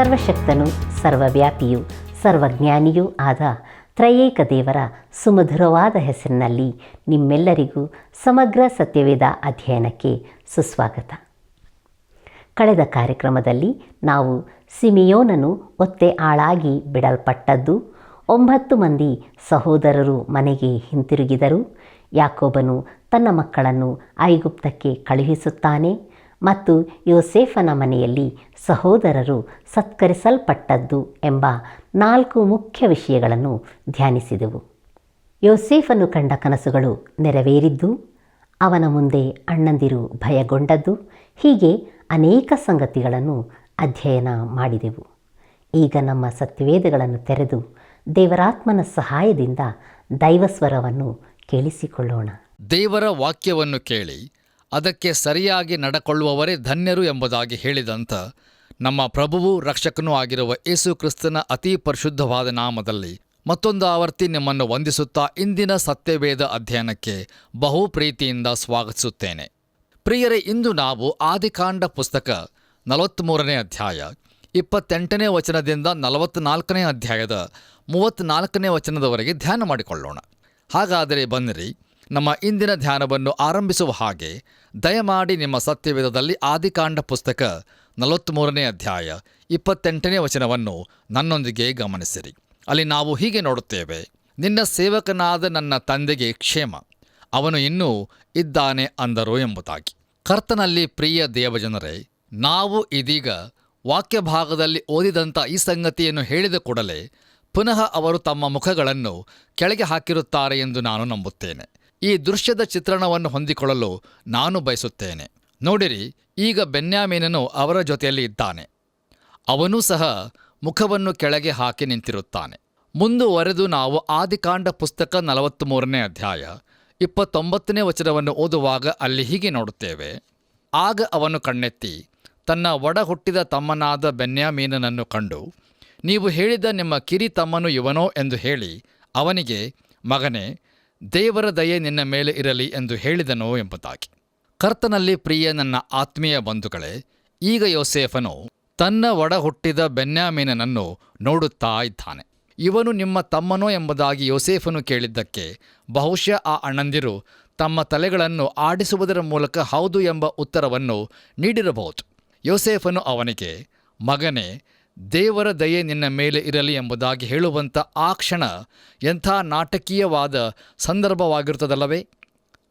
ಸರ್ವಶಕ್ತನೂ ಸರ್ವವ್ಯಾಪಿಯೂ ಸರ್ವಜ್ಞಾನಿಯೂ ಆದ ತ್ರಯೇಕ ದೇವರ ಸುಮಧುರವಾದ ಹೆಸರಿನಲ್ಲಿ ನಿಮ್ಮೆಲ್ಲರಿಗೂ ಸಮಗ್ರ ಸತ್ಯವೇದ ಅಧ್ಯಯನಕ್ಕೆ ಸುಸ್ವಾಗತ. ಕಳೆದ ಕಾರ್ಯಕ್ರಮದಲ್ಲಿ ನಾವು ಸಿಮಿಯೋನನು ಒತ್ತೆ ಆಳಾಗಿ ಬಿಡಲ್ಪಟ್ಟದ್ದು, 9 ಮಂದಿ ಸಹೋದರರು ಮನೆಗೆ ಹಿಂತಿರುಗಿದರು, ಯಾಕೋಬನು ತನ್ನ ಮಕ್ಕಳನ್ನು ಐಗುಪ್ತಕ್ಕೆ ಕಳುಹಿಸುತ್ತಾನೆ ಮತ್ತು ಯೋಸೇಫನ ಮನೆಯಲ್ಲಿ ಸಹೋದರರು ಸತ್ಕರಿಸಲ್ಪಟ್ಟದ್ದು ಎಂಬ 4 ಮುಖ್ಯ ವಿಷಯಗಳನ್ನು ಧ್ಯಾನಿಸಿದೆವು. ಯೋಸೇಫನು ಕಂಡ ಕನಸುಗಳು ನೆರವೇರಿದ್ದು, ಅವನ ಮುಂದೆ ಅಣ್ಣಂದಿರು ಭಯಗೊಂಡದ್ದು, ಹೀಗೆ ಅನೇಕ ಸಂಗತಿಗಳನ್ನು ಅಧ್ಯಯನ ಮಾಡಿದೆವು. ಈಗ ನಮ್ಮ ಸತ್ಯವೇದಗಳನ್ನು ತೆರೆದು ದೇವರಾತ್ಮನ ಸಹಾಯದಿಂದ ದೈವಸ್ವರವನ್ನು ಕೇಳಿಸಿಕೊಳ್ಳೋಣ. ದೇವರ ವಾಕ್ಯವನ್ನು ಕೇಳಿ ಅದಕ್ಕೆ ಸರಿಯಾಗಿ ನಡಕೊಳ್ಳುವವರೇ ಧನ್ಯರು ಎಂಬುದಾಗಿ ಹೇಳಿದಂಥ ನಮ್ಮ ಪ್ರಭುವೂ ರಕ್ಷಕನೂ ಆಗಿರುವ ಯೇಸು ಕ್ರಿಸ್ತನ ಅತಿ ಪರಿಶುದ್ಧವಾದ ನಾಮದಲ್ಲಿ ಮತ್ತೊಂದು ಆವರ್ತಿ ನಿಮ್ಮನ್ನು ವಂದಿಸುತ್ತಾ ಇಂದಿನ ಸತ್ಯವೇದ ಅಧ್ಯಯನಕ್ಕೆ ಬಹು ಪ್ರೀತಿಯಿಂದ ಸ್ವಾಗತಿಸುತ್ತೇನೆ. ಪ್ರಿಯರೇ, ಇಂದು ನಾವು ಆದಿಕಾಂಡ ಪುಸ್ತಕ 43ನೇ ಅಧ್ಯಾಯ 28ನೇ ವಚನದಿಂದ 44ನೇ ಅಧ್ಯಾಯದ 34ನೇ ವಚನದವರೆಗೆ ಧ್ಯಾನ ಮಾಡಿಕೊಳ್ಳೋಣ. ಹಾಗಾದರೆ ಬನ್ನಿರಿ, ನಮ್ಮ ಇಂದಿನ ಧ್ಯಾನವನ್ನು ಆರಂಭಿಸುವ ಹಾಗೆ ದಯಮಾಡಿ ನಿಮ್ಮ ಸತ್ಯವೇದದಲ್ಲಿ ಆದಿಕಾಂಡ ಪುಸ್ತಕ 43ನೇ ಅಧ್ಯಾಯ 28ನೇ ವಚನವನ್ನು ನನ್ನೊಂದಿಗೆ ಗಮನಿಸಿರಿ. ಅಲ್ಲಿ ನಾವು ಹೀಗೆ ನೋಡುತ್ತೇವೆ: ನಿನ್ನ ಸೇವಕನಾದ ನನ್ನ ತಂದೆಗೆ ಕ್ಷೇಮ, ಅವನು ಇನ್ನೂ ಇದ್ದಾನೆ ಅಂದರು ಎಂಬುದಾಗಿ. ಕರ್ತನಲ್ಲಿ ಪ್ರಿಯ ದೇವಜನರೇ, ನಾವು ಇದೀಗ ವಾಕ್ಯ ಭಾಗದಲ್ಲಿ ಓದಿದಂಥ ಈ ಸಂಗತಿಯನ್ನು ಹೇಳಿದ ಕೂಡಲೇ ಪುನಃ ಅವರು ತಮ್ಮ ಮುಖಗಳನ್ನು ಕೆಳಗೆ ಹಾಕಿರುತ್ತಾರೆ ಎಂದು ನಾನು ನಂಬುತ್ತೇನೆ. ಈ ದೃಶ್ಯದ ಚಿತ್ರಣವನ್ನು ಹೊಂದಿಕೊಳ್ಳಲು ನಾನು ಬಯಸುತ್ತೇನೆ. ನೋಡಿರಿ, ಈಗ ಬೆನ್ಯಾಮೀನನು ಅವರ ಜೊತೆಯಲ್ಲಿ ಇದ್ದಾನೆ. ಅವನೂ ಸಹ ಮುಖವನ್ನು ಕೆಳಗೆ ಹಾಕಿ ನಿಂತಿರುತ್ತಾನೆ. ಮುಂದುವರೆದು ನಾವು ಆದಿಕಾಂಡ ಪುಸ್ತಕ 43ನೇ ಅಧ್ಯಾಯ 29ನೇ ವಚನವನ್ನು ಓದುವಾಗ ಅಲ್ಲಿ ಹೀಗೆ ನೋಡುತ್ತೇವೆ: ಆಗ ಅವನು ಕಣ್ಣೆತ್ತಿ ತನ್ನ ಒಡ ಹುಟ್ಟಿದ ತಮ್ಮನಾದ ಬೆನ್ಯಾಮೀನನನ್ನು ಕಂಡು, ನೀವು ಹೇಳಿದ ನಿಮ್ಮ ಕಿರಿ ತಮ್ಮನು ಇವನೋ ಎಂದು ಹೇಳಿ ಅವನಿಗೆ, ಮಗನೇ, ದೇವರ ದಯೆ ನಿನ್ನ ಮೇಲೆ ಇರಲಿ ಎಂದು ಹೇಳಿದನು ಎಂಬುದಾಗಿ. ಕರ್ತನಲ್ಲಿ ಪ್ರಿಯ ನನ್ನ ಆತ್ಮೀಯ ಬಂಧುಗಳೇ, ಈಗ ಯೋಸೇಫನು ತನ್ನ ಒಡ ಹುಟ್ಟಿದ ಬೆನ್ಯಾಮೀನನನ್ನು ನೋಡುತ್ತಾ ಇದ್ದಾನೆ. ಇವನು ನಿಮ್ಮ ತಮ್ಮನೋ ಎಂಬುದಾಗಿ ಯೋಸೇಫನು ಕೇಳಿದ್ದಕ್ಕೆ ಬಹುಶಃ ಆ ಅಣ್ಣಂದಿರು ತಮ್ಮ ತಲೆಗಳನ್ನು ಆಡಿಸುವುದರ ಮೂಲಕ ಹೌದು ಎಂಬ ಉತ್ತರವನ್ನು ನೀಡಿರಬಹುದು. ಯೋಸೇಫನು ಅವನಿಗೆ, ಮಗನೇ, ದೇವರ ದಯೆ ನಿನ್ನ ಮೇಲೆ ಇರಲಿ ಎಂಬುದಾಗಿ ಹೇಳುವಂಥ ಆ ಕ್ಷಣ ಎಂಥ ನಾಟಕೀಯವಾದ ಸಂದರ್ಭವಾಗಿರುತ್ತದಲ್ಲವೇ?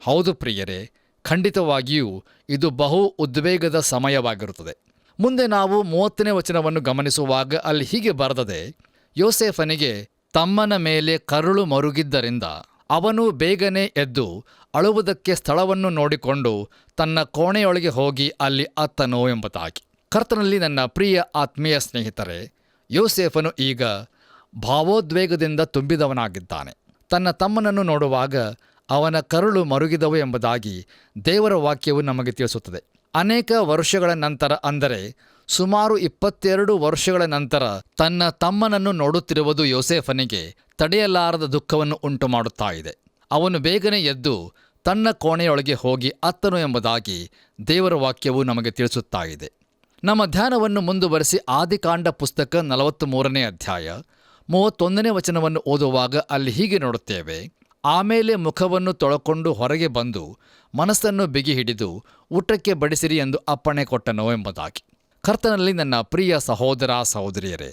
ಹೌದು ಪ್ರಿಯರೇ, ಖಂಡಿತವಾಗಿಯೂ ಇದು ಬಹು ಉದ್ವೇಗದ ಸಮಯವಾಗಿರುತ್ತದೆ. ಮುಂದೆ ನಾವು 30ನೇ ವಚನವನ್ನು ಗಮನಿಸುವಾಗ ಅಲ್ಲಿ ಹೀಗೆ ಬರೆದದೆ: ಯೋಸೇಫನಿಗೆ ತಮ್ಮನ ಮೇಲೆ ಕರುಳು ಮರುಗಿದ್ದರಿಂದ ಅವನು ಬೇಗನೆ ಎದ್ದು ಅಳುವುದಕ್ಕೆ ಸ್ಥಳವನ್ನು ನೋಡಿಕೊಂಡು ತನ್ನ ಕೋಣೆಯೊಳಗೆ ಹೋಗಿ ಅಲ್ಲಿ ಅತ್ತನು ಎಂಬುದಾಗಿ. ಕರ್ತನಲ್ಲಿ ನನ್ನ ಪ್ರಿಯ ಆತ್ಮೀಯ ಸ್ನೇಹಿತರೆ, ಯೋಸೇಫನು ಈಗ ಭಾವೋದ್ವೇಗದಿಂದ ತುಂಬಿದವನಾಗಿದ್ದಾನೆ. ತನ್ನ ತಮ್ಮನನ್ನು ನೋಡುವಾಗ ಅವನ ಕರುಳು ಮರುಗಿದವು ಎಂಬುದಾಗಿ ದೇವರ ವಾಕ್ಯವು ನಮಗೆ ತಿಳಿಸುತ್ತದೆ. ಅನೇಕ ವರ್ಷಗಳ ನಂತರ, ಅಂದರೆ ಸುಮಾರು 22 ವರ್ಷಗಳ ನಂತರ ತನ್ನ ತಮ್ಮನನ್ನು ನೋಡುತ್ತಿರುವುದು ಯೋಸೇಫನಿಗೆ ತಡೆಯಲಾರದ ದುಃಖವನ್ನು ಉಂಟು ಮಾಡುತ್ತಾ ಇದೆ. ಅವನು ಬೇಗನೆ ಎದ್ದು ತನ್ನ ಕೋಣೆಯೊಳಗೆ ಹೋಗಿ ಅತ್ತನು ಎಂಬುದಾಗಿ ದೇವರ ವಾಕ್ಯವು ನಮಗೆ ತಿಳಿಸುತ್ತಾ ಇದೆ. ನಮ್ಮ ಧ್ಯಾನವನ್ನು ಮುಂದುವರೆಸಿ ಆದಿಕಾಂಡ ಪುಸ್ತಕ 43ನೇ ಅಧ್ಯಾಯ 31ನೇ ವಚನವನ್ನು ಓದುವಾಗ ಅಲ್ಲಿ ಹೀಗೆ ನೋಡುತ್ತೇವೆ: ಆಮೇಲೆ ಮುಖವನ್ನು ತೊಳಕೊಂಡು ಹೊರಗೆ ಬಂದು ಮನಸ್ಸನ್ನು ಬಿಗಿ ಹಿಡಿದು ಊಟಕ್ಕೆ ಬಡಿಸಿರಿ ಎಂದು ಅಪ್ಪಣೆ ಕೊಟ್ಟನು ಎಂಬುದಾಗಿ. ಕರ್ತನಲ್ಲಿ ನನ್ನ ಪ್ರಿಯ ಸಹೋದರ ಸಹೋದರಿಯರೇ,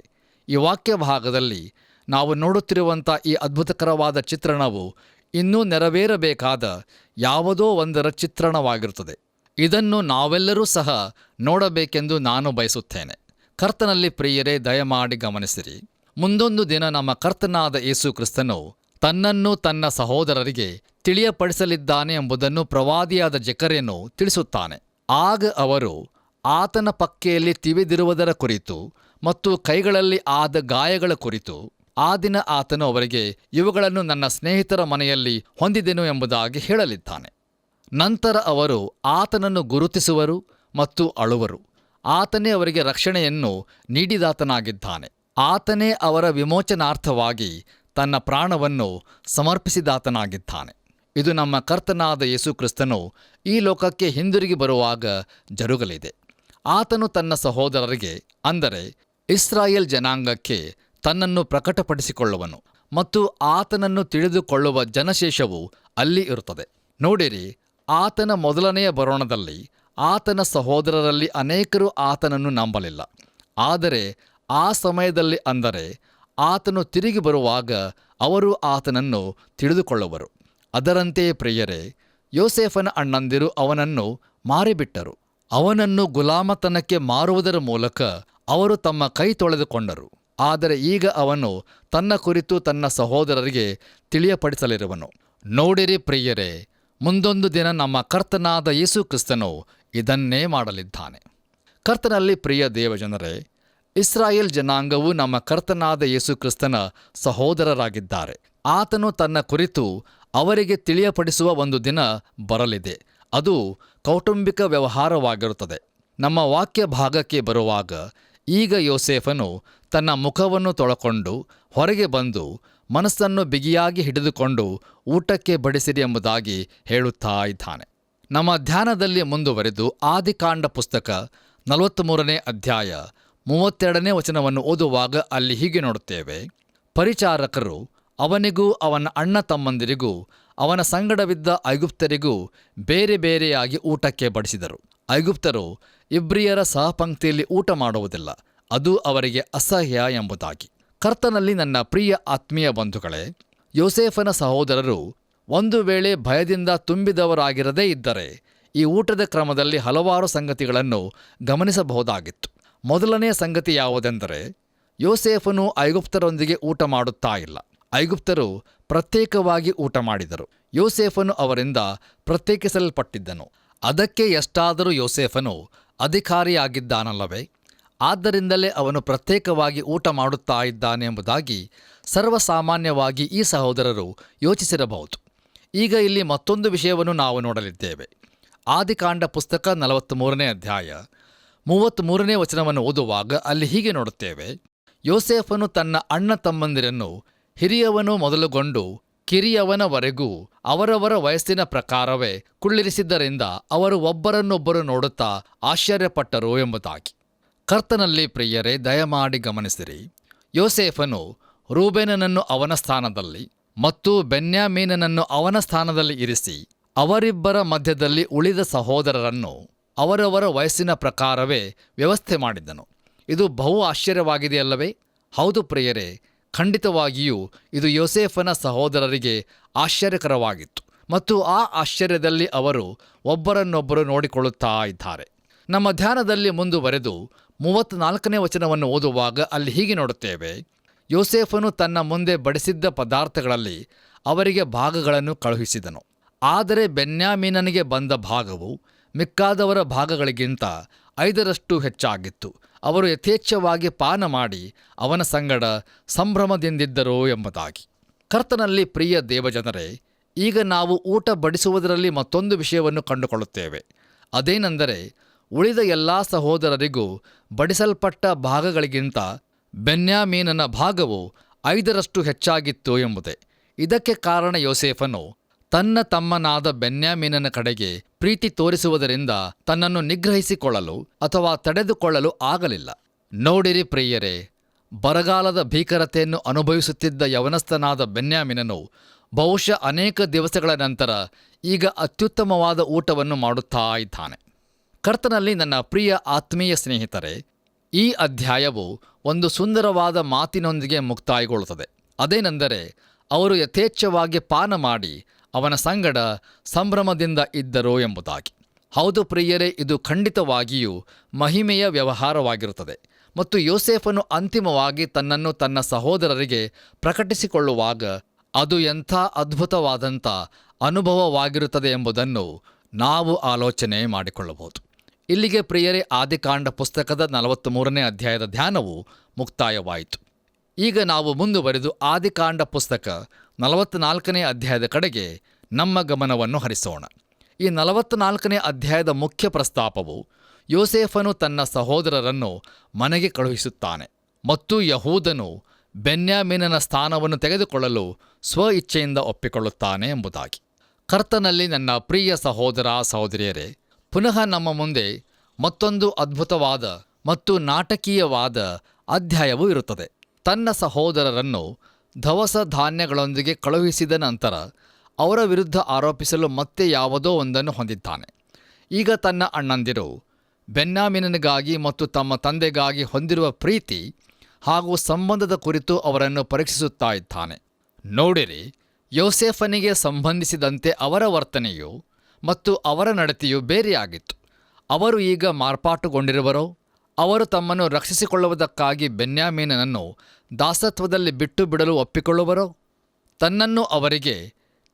ಈ ವಾಕ್ಯ ಭಾಗದಲ್ಲಿ ನಾವು ನೋಡುತ್ತಿರುವಂಥ ಈ ಅದ್ಭುತಕರವಾದ ಚಿತ್ರಣವು ಇನ್ನೂ ನೆರವೇರಬೇಕಾದ ಯಾವುದೋ ಒಂದರ ಚಿತ್ರಣವಾಗಿರುತ್ತದೆ. ಇದನ್ನು ನಾವೆಲ್ಲರೂ ಸಹ ನೋಡಬೇಕೆಂದು ನಾನು ಬಯಸುತ್ತೇನೆ. ಕರ್ತನಲ್ಲಿ ಪ್ರಿಯರೇ, ದಯಮಾಡಿ ಗಮನಿಸಿರಿ. ಮುಂದೊಂದು ದಿನ ನಮ್ಮ ಕರ್ತನಾದ ಯೇಸು ಕ್ರಿಸ್ತನು ತನ್ನನ್ನು ತನ್ನ ಸಹೋದರರಿಗೆ ತಿಳಿಯಪಡಿಸಲಿದ್ದಾನೆ ಎಂಬುದನ್ನು ಪ್ರವಾದಿಯಾದ ಜಕರ್ಯನು ತಿಳಿಸುತ್ತಾನೆ. ಆಗ ಅವರು ಆತನ ಪಕ್ಕೆಯಲ್ಲಿ ತಿವಿದಿರುವುದರ ಕುರಿತು ಮತ್ತು ಕೈಗಳಲ್ಲಿ ಆದ ಗಾಯಗಳ ಕುರಿತು ಆ ದಿನ ಆತನು ಅವರಿಗೆ, ಇವುಗಳನ್ನು ನನ್ನ ಸ್ನೇಹಿತರ ಮನೆಯಲ್ಲಿ ಹೊಂದಿದೆನು ಎಂಬುದಾಗಿ ಹೇಳಲಿದ್ದಾನೆ. ನಂತರ ಅವರು ಆತನನ್ನು ಗುರುತಿಸುವರು ಮತ್ತು ಅಳುವರು. ಆತನೇ ಅವರಿಗೆ ರಕ್ಷಣೆಯನ್ನು ನೀಡಿದಾತನಾಗಿದ್ದಾನೆ. ಆತನೇ ಅವರ ವಿಮೋಚನಾರ್ಥವಾಗಿ ತನ್ನ ಪ್ರಾಣವನ್ನು ಸಮರ್ಪಿಸಿದಾತನಾಗಿದ್ದಾನೆ. ಇದು ನಮ್ಮ ಕರ್ತನಾದ ಯೇಸು ಕ್ರಿಸ್ತನು ಈ ಲೋಕಕ್ಕೆ ಹಿಂದಿರುಗಿ ಬರುವಾಗ ಜರುಗಲಿದೆ. ಆತನು ತನ್ನ ಸಹೋದರರಿಗೆ, ಅಂದರೆ ಇಸ್ರಾಯೇಲ್ ಜನಾಂಗಕ್ಕೆ ತನ್ನನ್ನು ಪ್ರಕಟಪಡಿಸಿಕೊಳ್ಳುವನು ಮತ್ತು ಆತನನ್ನು ತಿಳಿದುಕೊಳ್ಳುವ ಜನಶೇಷವು ಅಲ್ಲಿ ಇರುತ್ತದೆ. ನೋಡಿರಿ, ಆತನ ಮೊದಲನೆಯ ಬರೋಣದಲ್ಲಿ ಆತನ ಸಹೋದರರಲ್ಲಿ ಅನೇಕರು ಆತನನ್ನು ನಂಬಲಿಲ್ಲ. ಆದರೆ ಆ ಸಮಯದಲ್ಲಿ, ಅಂದರೆ ಆತನು ತಿರುಗಿ ಬರುವಾಗ, ಅವರು ಆತನನ್ನು ತಿಳಿದುಕೊಳ್ಳುವರು. ಅದರಂತೆಯೇ ಪ್ರಿಯರೇ, ಯೋಸೇಫನ ಅಣ್ಣಂದಿರು ಅವನನ್ನು ಮಾರಿಬಿಟ್ಟರು. ಅವನನ್ನು ಗುಲಾಮತನಕ್ಕೆ ಮಾರುವುದರ ಮೂಲಕ ಅವರು ತಮ್ಮ ಕೈ ತೊಳೆದುಕೊಂಡರು. ಆದರೆ ಈಗ ಅವನು ತನ್ನ ಕುರಿತು ತನ್ನ ಸಹೋದರರಿಗೆ ತಿಳಿಯಪಡಿಸಲಿರುವನು. ನೋಡಿರಿ ಪ್ರಿಯರೇ, ಮುಂದೊಂದು ದಿನ ನಮ್ಮ ಕರ್ತನಾದ ಯೇಸು ಕ್ರಿಸ್ತನು ಇದನ್ನೇ ಮಾಡಲಿದ್ದಾನೆ. ಕರ್ತನಲ್ಲಿ ಪ್ರಿಯ ದೇವಜನರೇ, ಇಸ್ರಾಯೇಲ್ ಜನಾಂಗವು ನಮ್ಮ ಕರ್ತನಾದ ಯೇಸು ಕ್ರಿಸ್ತನ ಸಹೋದರರಾಗಿದ್ದಾರೆ. ಆತನು ತನ್ನ ಕುರಿತು ಅವರಿಗೆ ತಿಳಿಯಪಡಿಸುವ ಒಂದು ದಿನ ಬರಲಿದೆ. ಅದು ಕೌಟುಂಬಿಕ ವ್ಯವಹಾರವಾಗಿರುತ್ತದೆ. ನಮ್ಮ ವಾಕ್ಯ ಭಾಗಕ್ಕೆ ಬರುವಾಗ, ಈಗ ಯೋಸೇಫನು ತನ್ನ ಮುಖವನ್ನು ತೊಳಕೊಂಡು ಹೊರಗೆ ಬಂದು ಮನಸ್ಸನ್ನು ಬಿಗಿಯಾಗಿ ಹಿಡಿದುಕೊಂಡು ಊಟಕ್ಕೆ ಬಡಿಸಿರಿ ಎಂಬುದಾಗಿ ಹೇಳುತ್ತಾ ಇದ್ದಾನೆ. ನಮ್ಮ ಧ್ಯಾನದಲ್ಲಿ ಮುಂದುವರೆದು ಆದಿಕಾಂಡ ಪುಸ್ತಕ 43ನೇ ಅಧ್ಯಾಯ 32ನೇ ವಚನವನ್ನು ಓದುವಾಗ ಅಲ್ಲಿ ಹೀಗೆ ನೋಡುತ್ತೇವೆ. ಪರಿಚಾರಕರು ಅವನಿಗೂ ಅವನ ಅಣ್ಣ ತಮ್ಮಂದಿರಿಗೂ ಅವನ ಸಂಗಡವಿದ್ದ ಐಗುಪ್ತರಿಗೂ ಬೇರೆ ಬೇರೆಯಾಗಿ ಊಟಕ್ಕೆ ಬಡಿಸಿದರು. ಐಗುಪ್ತರು ಇಬ್ರಿಯರ ಸಹಪಂಕ್ತಿಯಲ್ಲಿ ಊಟ ಮಾಡುವುದಿಲ್ಲ, ಅದು ಅವರಿಗೆ ಅಸಹ್ಯ ಎಂಬುದಾಗಿ. ಕರ್ತನಲ್ಲಿ ನನ್ನ ಪ್ರಿಯ ಆತ್ಮೀಯ ಬಂಧುಗಳೇ, ಯೋಸೇಫನ ಸಹೋದರರು ಒಂದು ವೇಳೆ ಭಯದಿಂದ ತುಂಬಿದವರಾಗಿರದೇ ಇದ್ದರೆ ಈ ಊಟದ ಕ್ರಮದಲ್ಲಿ ಹಲವಾರು ಸಂಗತಿಗಳನ್ನು ಗಮನಿಸಬಹುದಾಗಿತ್ತು. ಮೊದಲನೆಯ ಸಂಗತಿ ಯಾವುದೆಂದರೆ, ಯೋಸೇಫನು ಐಗುಪ್ತರೊಂದಿಗೆ ಊಟ ಮಾಡುತ್ತಾ ಇಲ್ಲ. ಐಗುಪ್ತರು ಪ್ರತ್ಯೇಕವಾಗಿ ಊಟ ಮಾಡಿದರು. ಯೋಸೇಫನು ಅವರಿಂದ ಪ್ರತ್ಯೇಕಿಸಲ್ಪಟ್ಟಿದ್ದನು. ಅದಕ್ಕೆ ಎಷ್ಟಾದರೂ ಯೋಸೇಫನು ಅಧಿಕಾರಿಯಾಗಿದ್ದಾನಲ್ಲವೇ? ಆದ್ದರಿಂದಲೇ ಅವನು ಪ್ರತ್ಯೇಕವಾಗಿ ಊಟ ಮಾಡುತ್ತಾ ಇದ್ದಾನೆ ಎಂಬುದಾಗಿ ಸರ್ವಸಾಮಾನ್ಯವಾಗಿ ಈ ಸಹೋದರರು ಯೋಚಿಸಿರಬಹುದು. ಈಗ ಇಲ್ಲಿ ಮತ್ತೊಂದು ವಿಷಯವನ್ನು ನಾವು ನೋಡಲಿದ್ದೇವೆ. ಆದಿಕಾಂಡ ಪುಸ್ತಕ 43ನೇ ಅಧ್ಯಾಯ 33ನೇ ವಚನವನ್ನು ಓದುವಾಗ ಅಲ್ಲಿ ಹೀಗೆ ನೋಡುತ್ತೇವೆ. ಯೋಸೇಫನು ತನ್ನ ಅಣ್ಣ ತಮ್ಮಂದಿರನ್ನು ಹಿರಿಯವನು ಮೊದಲುಗೊಂಡು ಕಿರಿಯವನವರೆಗೂ ಅವರವರ ವಯಸ್ಸಿನ ಪ್ರಕಾರವೇ ಕುಳ್ಳಿರಿಸಿದ್ದರಿಂದ ಅವರು ಒಬ್ಬರನ್ನೊಬ್ಬರು ನೋಡುತ್ತಾ ಆಶ್ಚರ್ಯಪಟ್ಟರು ಎಂಬುದಾಗಿ. ಕರ್ತನಲ್ಲಿ ಪ್ರಿಯರೇ, ದಯಮಾಡಿ ಗಮನಿಸಿರಿ. ಯೋಸೇಫನು ರೂಬೇನನನ್ನು ಅವನ ಸ್ಥಾನದಲ್ಲಿ ಮತ್ತು ಬೆನ್ಯಾಮೀನನನ್ನು ಅವನ ಸ್ಥಾನದಲ್ಲಿ ಇರಿಸಿ, ಅವರಿಬ್ಬರ ಮಧ್ಯದಲ್ಲಿ ಉಳಿದ ಸಹೋದರರನ್ನು ಅವರವರ ವಯಸ್ಸಿನ ಪ್ರಕಾರವೇ ವ್ಯವಸ್ಥೆ ಮಾಡಿದ್ದನು. ಇದು ಬಹು ಆಶ್ಚರ್ಯವಾಗಿದೆಯಲ್ಲವೇ? ಹೌದು ಪ್ರಿಯರೇ, ಖಂಡಿತವಾಗಿಯೂ ಇದು ಯೋಸೇಫನ ಸಹೋದರರಿಗೆ ಆಶ್ಚರ್ಯಕರವಾಗಿತ್ತು ಮತ್ತು ಆ ಆಶ್ಚರ್ಯದಲ್ಲಿ ಅವರು ಒಬ್ಬರನ್ನೊಬ್ಬರು ನೋಡಿಕೊಳ್ಳುತ್ತಾ ಇದ್ದಾರೆ. ನಮ್ಮ ಧ್ಯಾನದಲ್ಲಿ ಮುಂದುವರೆದು 34ನೇ ವಚನವನ್ನು ಓದುವಾಗ ಅಲ್ಲಿ ಹೀಗೆ ನೋಡುತ್ತೇವೆ. ಯೋಸೇಫನು ತನ್ನ ಮುಂದೆ ಬಡಿಸಿದ್ದ ಪದಾರ್ಥಗಳಲ್ಲಿ ಅವರಿಗೆ ಭಾಗಗಳನ್ನು ಕಳುಹಿಸಿದನು. ಆದರೆ ಬೆನ್ಯಾಮೀನನಿಗೆ ಬಂದ ಭಾಗವು ಮಿಕ್ಕಾದವರ ಭಾಗಗಳಿಗಿಂತ 5ರಷ್ಟು ಹೆಚ್ಚಾಗಿತ್ತು. ಅವರು ಯಥೇಚ್ಛವಾಗಿ ಪಾನ ಮಾಡಿ ಅವನ ಸಂಗಡ ಸಂಭ್ರಮದಿಂದಿದ್ದರು ಎಂಬುದಾಗಿ. ಕರ್ತನಲ್ಲಿ ಪ್ರಿಯ ದೇವಜನರೇ, ಈಗ ನಾವು ಊಟ ಬಡಿಸುವುದರಲ್ಲಿ ಮತ್ತೊಂದು ವಿಷಯವನ್ನು ಕಂಡುಕೊಳ್ಳುತ್ತೇವೆ. ಅದೇನೆಂದರೆ, ಉಳಿದ ಎಲ್ಲ ಸಹೋದರರಿಗೂ ಬಡಿಸಲ್ಪಟ್ಟ ಭಾಗಗಳಿಗಿಂತ ಬೆನ್ಯಾಮೀನನ ಭಾಗವು 5ರಷ್ಟು ಹೆಚ್ಚಾಗಿತ್ತು ಎಂಬುದೇ. ಇದಕ್ಕೆ ಕಾರಣ ಯೋಸೇಫನು ತನ್ನ ತಮ್ಮನಾದ ಬೆನ್ಯಾಮೀನನ ಕಡೆಗೆ ಪ್ರೀತಿ ತೋರಿಸುವುದರಿಂದ ತನ್ನನ್ನು ನಿಗ್ರಹಿಸಿಕೊಳ್ಳಲು ಅಥವಾ ತಡೆದುಕೊಳ್ಳಲು ಆಗಲಿಲ್ಲ. ನೋಡಿರಿ ಪ್ರಿಯರೇ, ಬರಗಾಲದ ಭೀಕರತೆಯನ್ನು ಅನುಭವಿಸುತ್ತಿದ್ದ ಯವನಸ್ಥನಾದ ಬೆನ್ಯಾಮೀನನು ಬಹುಶಃ ಅನೇಕ ದಿವಸಗಳ ನಂತರ ಈಗ ಅತ್ಯುತ್ತಮವಾದ ಊಟವನ್ನು ಮಾಡುತ್ತಾ ಇದ್ದಾನೆ. ಕರ್ತನಲ್ಲಿ ನನ್ನ ಪ್ರಿಯ ಆತ್ಮೀಯ ಸ್ನೇಹಿತರೆ, ಈ ಅಧ್ಯಾಯವು ಒಂದು ಸುಂದರವಾದ ಮಾತಿನೊಂದಿಗೆ ಮುಕ್ತಾಯಗೊಳ್ಳುತ್ತದೆ. ಅದೇನೆಂದರೆ, ಅವರು ಯಥೇಚ್ಛವಾಗಿ ಪಾನ ಮಾಡಿ ಅವನ ಸಂಗಡ ಸಂಭ್ರಮದಿಂದ ಇದ್ದರು ಎಂಬುದಾಗಿ. ಹೌದು ಪ್ರಿಯರೇ, ಇದು ಖಂಡಿತವಾಗಿಯೂ ಮಹಿಮೆಯ ವ್ಯವಹಾರವಾಗಿರುತ್ತದೆ. ಮತ್ತು ಯೋಸೇಫನು ಅಂತಿಮವಾಗಿ ತನ್ನನ್ನು ತನ್ನ ಸಹೋದರರಿಗೆ ಪ್ರಕಟಿಸಿಕೊಳ್ಳುವಾಗ ಅದು ಎಂಥ ಅದ್ಭುತವಾದಂಥ ಅನುಭವವಾಗಿರುತ್ತದೆ ಎಂಬುದನ್ನು ನಾವು ಆಲೋಚನೆ ಮಾಡಿಕೊಳ್ಳಬಹುದು. ಇಲ್ಲಿಗೆ ಪ್ರಿಯರೇ, ಆದಿಕಾಂಡ ಪುಸ್ತಕದ 43ನೇ ಅಧ್ಯಾಯದ ಧ್ಯಾನವು ಮುಕ್ತಾಯವಾಯಿತು. ಈಗ ನಾವು ಮುಂದುವರೆದು ಆದಿಕಾಂಡ ಪುಸ್ತಕ 44ನೇ ಅಧ್ಯಾಯದ ಕಡೆಗೆ ನಮ್ಮ ಗಮನವನ್ನು ಹರಿಸೋಣ. ಈ 44ನೇ ಅಧ್ಯಾಯದ ಮುಖ್ಯ ಪ್ರಸ್ತಾಪವು ಯೋಸೇಫನು ತನ್ನ ಸಹೋದರರನ್ನು ಮನೆಗೆ ಕಳುಹಿಸುತ್ತಾನೆ ಮತ್ತು ಯಹೂದನು ಬೆನ್ಯಾಮೀನನ ಸ್ಥಾನವನ್ನು ತೆಗೆದುಕೊಳ್ಳಲು ಸ್ವ ಇಚ್ಛೆಯಿಂದ ಒಪ್ಪಿಕೊಳ್ಳುತ್ತಾನೆ ಎಂಬುದಾಗಿ. ಕರ್ತನಲ್ಲಿ ನನ್ನ ಪ್ರಿಯ ಸಹೋದರ ಸಹೋದರಿಯರೇ, ಪುನಃ ನಮ್ಮ ಮುಂದೆ ಮತ್ತೊಂದು ಅದ್ಭುತವಾದ ಮತ್ತು ನಾಟಕೀಯವಾದ ಅಧ್ಯಾಯವೂ ಇರುತ್ತದೆ. ತನ್ನ ಸಹೋದರರನ್ನು ದವಸ ಧಾನ್ಯಗಳೊಂದಿಗೆ ಕಳುಹಿಸಿದ ನಂತರ ಅವರ ವಿರುದ್ಧ ಆರೋಪಿಸಲು ಮತ್ತೆ ಯಾವುದೋ ಒಂದನ್ನು ಹೊಂದಿದ್ದಾನೆ. ಈಗ ತನ್ನ ಅಣ್ಣಂದಿರು ಬೆನ್ಯಾಮೀನನಿಗಾಗಿ ಮತ್ತು ತಮ್ಮ ತಂದೆಗಾಗಿ ಹೊಂದಿರುವ ಪ್ರೀತಿ ಹಾಗೂ ಸಂಬಂಧದ ಕುರಿತು ಅವರನ್ನು ಪರೀಕ್ಷಿಸುತ್ತಾ ಇದ್ದಾನೆ. ನೋಡಿರಿ, ಯೋಸೇಫನಿಗೆ ಸಂಬಂಧಿಸಿದಂತೆ ಅವರ ವರ್ತನೆಯು ಮತ್ತು ಅವರ ನಡತೆಯು ಬೇರೆಯಾಗಿತ್ತು. ಅವರು ಈಗ ಮಾರ್ಪಾಟುಗೊಂಡಿರುವರೋ? ಅವರು ತಮ್ಮನ್ನು ರಕ್ಷಿಸಿಕೊಳ್ಳುವುದಕ್ಕಾಗಿ ಬೆನ್ಯಾಮೀನನನ್ನು ದಾಸತ್ವದಲ್ಲಿ ಬಿಟ್ಟು ಬಿಡಲು ಒಪ್ಪಿಕೊಳ್ಳುವರೋ? ತನ್ನನ್ನು ಅವರಿಗೆ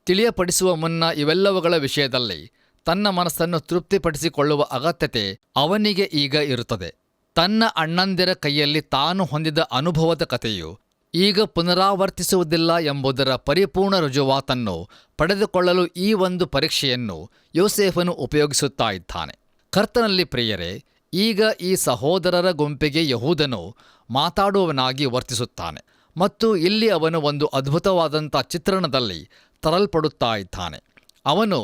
ತಿಳಿಯಪಡಿಸುವ ಮುನ್ನ ಇವೆಲ್ಲವುಗಳ ವಿಷಯದಲ್ಲಿ ತನ್ನ ಮನಸ್ಸನ್ನು ತೃಪ್ತಿಪಡಿಸಿಕೊಳ್ಳುವ ಅಗತ್ಯತೆ ಅವನಿಗೆ ಈಗ ಇರುತ್ತದೆ. ತನ್ನ ಅಣ್ಣಂದಿರ ಕೈಯಲ್ಲಿ ತಾನು ಹೊಂದಿದ ಅನುಭವದ ಕಥೆಯು ಈಗ ಪುನರಾವರ್ತಿಸುವುದಿಲ್ಲ ಎಂಬುದರ ಪರಿಪೂರ್ಣ ರುಜುವಾತನ್ನು ಪಡೆದುಕೊಳ್ಳಲು ಈ ಒಂದು ಪರೀಕ್ಷೆಯನ್ನು ಯೋಸೇಫನು ಉಪಯೋಗಿಸುತ್ತಾ ಇದ್ದಾನೆ. ಕರ್ತನಲ್ಲಿ ಪ್ರಿಯರೇ, ಈಗ ಈ ಸಹೋದರರ ಗುಂಪಿಗೆ ಯಹೂದನು ಮಾತಾಡುವವನಾಗಿ ವರ್ತಿಸುತ್ತಾನೆ ಮತ್ತು ಇಲ್ಲಿ ಅವನು ಒಂದು ಅದ್ಭುತವಾದಂಥ ಚಿತ್ರಣದಲ್ಲಿ ತರಲ್ಪಡುತ್ತಾ ಇದ್ದಾನೆ. ಅವನು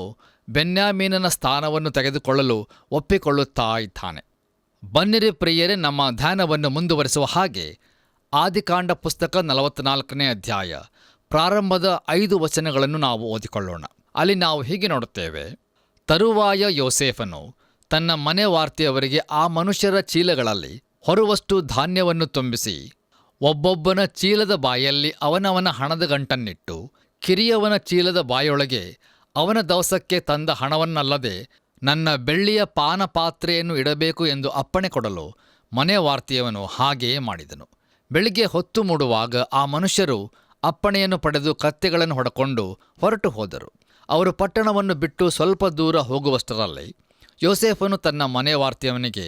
ಬೆನ್ಯಾಮೀನನ ಸ್ಥಾನವನ್ನು ತೆಗೆದುಕೊಳ್ಳಲು ಒಪ್ಪಿಕೊಳ್ಳುತ್ತಾ ಇದ್ದಾನೆ. ಬನ್ನಿರಿ ಪ್ರಿಯರೇ, ನಮ್ಮ ಧ್ಯಾನವನ್ನು ಮುಂದುವರಿಸುವ ಹಾಗೆ ಆದಿಕಾಂಡ ಪುಸ್ತಕ 44ನೇ ಅಧ್ಯಾಯ ಪ್ರಾರಂಭದ 5 ವಚನಗಳನ್ನು ನಾವು ಓದಿಕೊಳ್ಳೋಣ. ಅಲ್ಲಿ ನಾವು ಹೀಗೆ ನೋಡುತ್ತೇವೆ. ತರುವಾಯ ಯೋಸೇಫನು ತನ್ನ ಮನೆವಾರ್ತೆಯವರಿಗೆ ಆ ಮನುಷ್ಯರ ಚೀಲಗಳಲ್ಲಿ ಹೊರುವಷ್ಟು ಧಾನ್ಯವನ್ನು ತುಂಬಿಸಿ ಒಬ್ಬೊಬ್ಬನ ಚೀಲದ ಬಾಯಲ್ಲಿ ಅವನವನ ಹಣದ ಗಂಟನ್ನಿಟ್ಟು, ಕಿರಿಯವನ ಚೀಲದ ಬಾಯೊಳಗೆ ಅವನ ದವಸಕ್ಕೆ ತಂದ ಹಣವನ್ನಲ್ಲದೆ ನನ್ನ ಬೆಳ್ಳಿಯ ಪಾನಪಾತ್ರೆಯನ್ನು ಇಡಬೇಕು ಎಂದು ಅಪ್ಪಣೆ ಕೊಡಲು ಮನೆವಾರ್ತೆಯವನು ಹಾಗೆಯೇ ಮಾಡಿದನು. ಬೆಳಿಗ್ಗೆ ಹೊತ್ತು ಮೂಡುವಾಗ ಆ ಮನುಷ್ಯರು ಅಪ್ಪಣೆಯನ್ನು ಪಡೆದು ಕತ್ತೆಗಳನ್ನು ಹೊಡಕೊಂಡು ಹೊರಟು ಹೋದರು. ಅವರು ಪಟ್ಟಣವನ್ನು ಬಿಟ್ಟು ಸ್ವಲ್ಪ ದೂರ ಹೋಗುವಷ್ಟರಲ್ಲಿ ಯೋಸೇಫನು ತನ್ನ ಮನೆವಾರ್ತೆಯವನಿಗೆ,